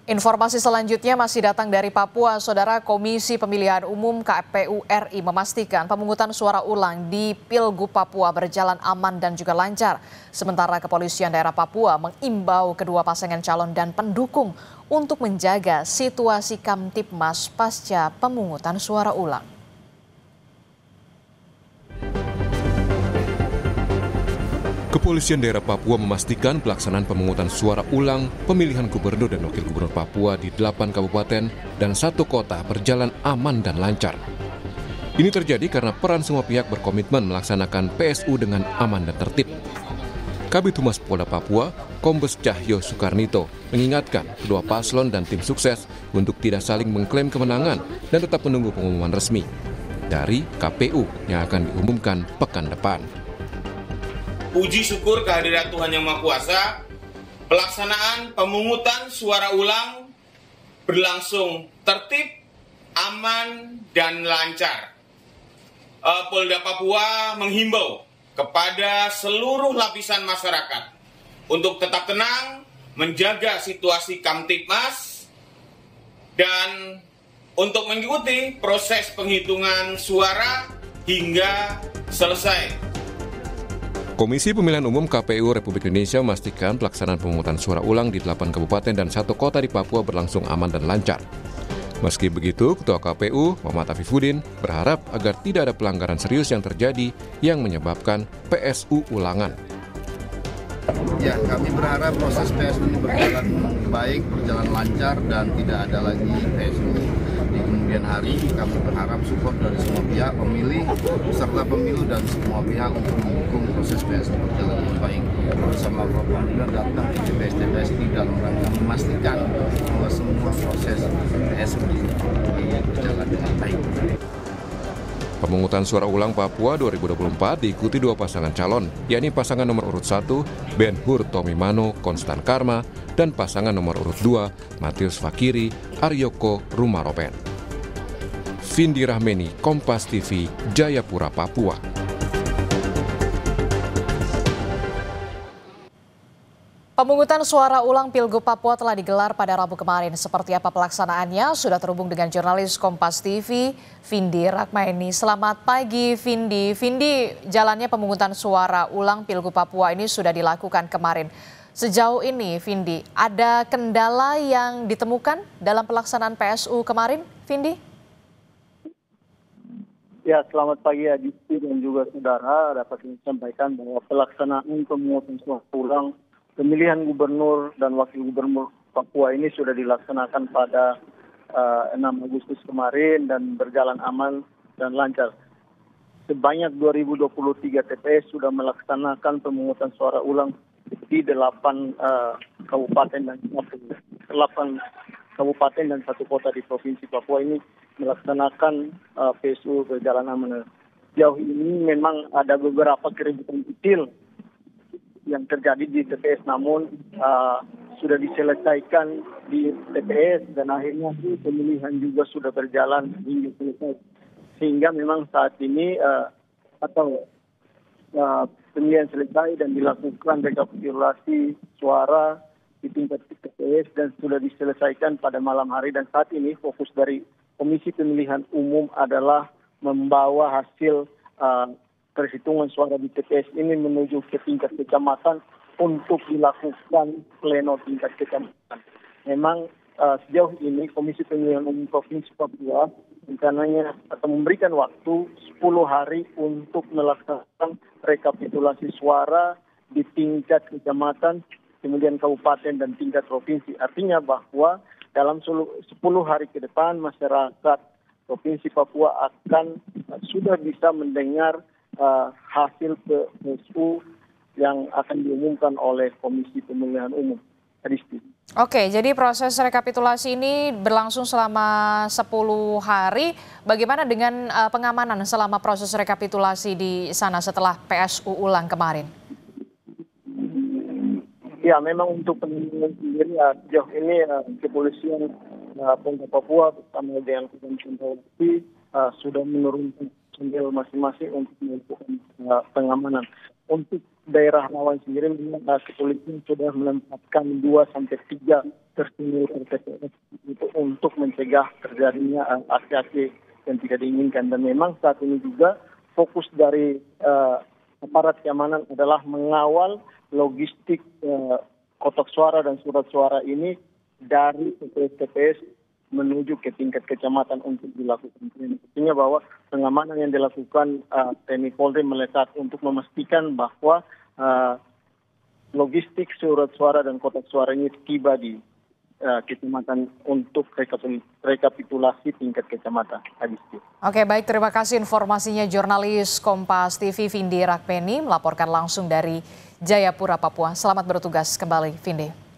Informasi selanjutnya masih datang dari Papua. Saudara, Komisi Pemilihan Umum KPU RI memastikan pemungutan suara ulang di Pilgub Papua berjalan aman dan juga lancar. Sementara Kepolisian Daerah Papua mengimbau kedua pasangan calon dan pendukung untuk menjaga situasi Kamtipmas pasca pemungutan suara ulang. Kepolisian Daerah Papua memastikan pelaksanaan pemungutan suara ulang pemilihan gubernur dan wakil gubernur Papua di 8 kabupaten dan 1 kota berjalan aman dan lancar. Ini terjadi karena peran semua pihak berkomitmen melaksanakan PSU dengan aman dan tertib. Kabid Humas Polda Papua, Kombes Cahyo Soekarnito, mengingatkan kedua paslon dan tim sukses untuk tidak saling mengklaim kemenangan dan tetap menunggu pengumuman resmi dari KPU yang akan diumumkan pekan depan. Puji syukur kehadirat Tuhan Yang Maha Kuasa, pelaksanaan pemungutan suara ulang berlangsung tertib, aman, dan lancar. Polda Papua menghimbau kepada seluruh lapisan masyarakat untuk tetap tenang, menjaga situasi Kamtipmas, dan untuk mengikuti proses penghitungan suara hingga selesai. Komisi Pemilihan Umum KPU Republik Indonesia memastikan pelaksanaan pemungutan suara ulang di 8 kabupaten dan 1 kota di Papua berlangsung aman dan lancar. Meski begitu, Ketua KPU, Muhammad Afifuddin, berharap agar tidak ada pelanggaran serius yang terjadi yang menyebabkan PSU ulangan. Ya, kami berharap proses PSU ini berjalan baik, berjalan lancar, dan tidak ada lagi PSU di kemudian hari. Kami berharap support dari semua pihak, pemilih, peserta pemilu, dan semua pihak untuk mendukung proses PSU berjalan dengan baik. Bersama Bapak Gubernur datang di TPS ini dalam rangka memastikan bahwa semua proses PSU ini berjalan dengan baik. Pemungutan suara ulang Papua 2024 diikuti 2 pasangan calon, yakni pasangan nomor urut 1, Ben Hur Tomimano Konstan Karma, dan pasangan nomor urut 2, Matius Fakiri Aryoko Rumaropen. Vindi Rahmeni, Kompas TV, Jayapura, Papua. Pemungutan suara ulang Pilgub Papua telah digelar pada Rabu kemarin. Seperti apa pelaksanaannya? Sudah terhubung dengan jurnalis Kompas TV, Vindi Rahmeni. Selamat pagi, Vindi. Vindi, jalannya pemungutan suara ulang Pilgub Papua ini sudah dilakukan kemarin. Sejauh ini, Vindi, ada kendala yang ditemukan dalam pelaksanaan PSU kemarin, Vindi? Ya, selamat pagi Adisti dan juga saudara. Dapat disampaikan bahwa pelaksanaan pemungutan suara ulang pemilihan gubernur dan wakil gubernur Papua ini sudah dilaksanakan pada 6 Agustus kemarin dan berjalan aman dan lancar. Sebanyak 2023 TPS sudah melaksanakan pemungutan suara ulang di 8 kabupaten dan 8 kabupaten dan 1 kota di Provinsi Papua ini melaksanakan PSU berjalan aman. Jauh ini memang ada beberapa keributan kecil yang terjadi di TPS, namun sudah diselesaikan di TPS dan akhirnya pemilihan juga sudah berjalan hingga selesai. Sehingga memang saat ini pemilihan selesai dan dilakukan rekapitulasi suara di tingkat TPS dan sudah diselesaikan pada malam hari, dan saat ini fokus dari Komisi Pemilihan Umum adalah membawa hasil perhitungan suara di TPS ini menuju ke tingkat kecamatan untuk dilakukan pleno tingkat kecamatan. Memang sejauh ini Komisi Pemilihan Umum Provinsi Papua rencananya atau memberikan waktu 10 hari untuk melaksanakan rekapitulasi suara di tingkat kecamatan, kemudian kabupaten dan tingkat provinsi. Artinya bahwa dalam 10 hari ke depan masyarakat Provinsi Papua akan sudah bisa mendengar hasil PSU yang akan diumumkan oleh Komisi Pemilihan Umum. Adisti. Oke, jadi proses rekapitulasi ini berlangsung selama 10 hari. Bagaimana dengan pengamanan selama proses rekapitulasi di sana setelah PSU ulang kemarin? Ya, memang untuk pengamanan sendiri sejauh ini kepolisian Polda Papua bersama dengan Kepolisian Polri sudah menurunkan personil masing-masing untuk melakukan pengamanan. Untuk daerah rawan sendiri, kepolisian sudah menempatkan 2 sampai 3 tersindir TPS itu untuk mencegah terjadinya aksi-aksi yang tidak diinginkan. Dan memang saat ini juga fokus dari aparat keamanan adalah mengawal logistik kotak suara dan surat suara ini dari TPS menuju ke tingkat kecamatan untuk dilakukan training. Artinya bahwa pengamanan yang dilakukan TNI Polri melekat untuk memastikan bahwa logistik surat suara dan kotak suara ini tiba di kecamatan untuk rekapitulasi tingkat kecamatan. Oke, baik, terima kasih informasinya jurnalis Kompas TV Vindi Rakmeni melaporkan langsung dari Jayapura, Papua. Selamat bertugas kembali, Vindi.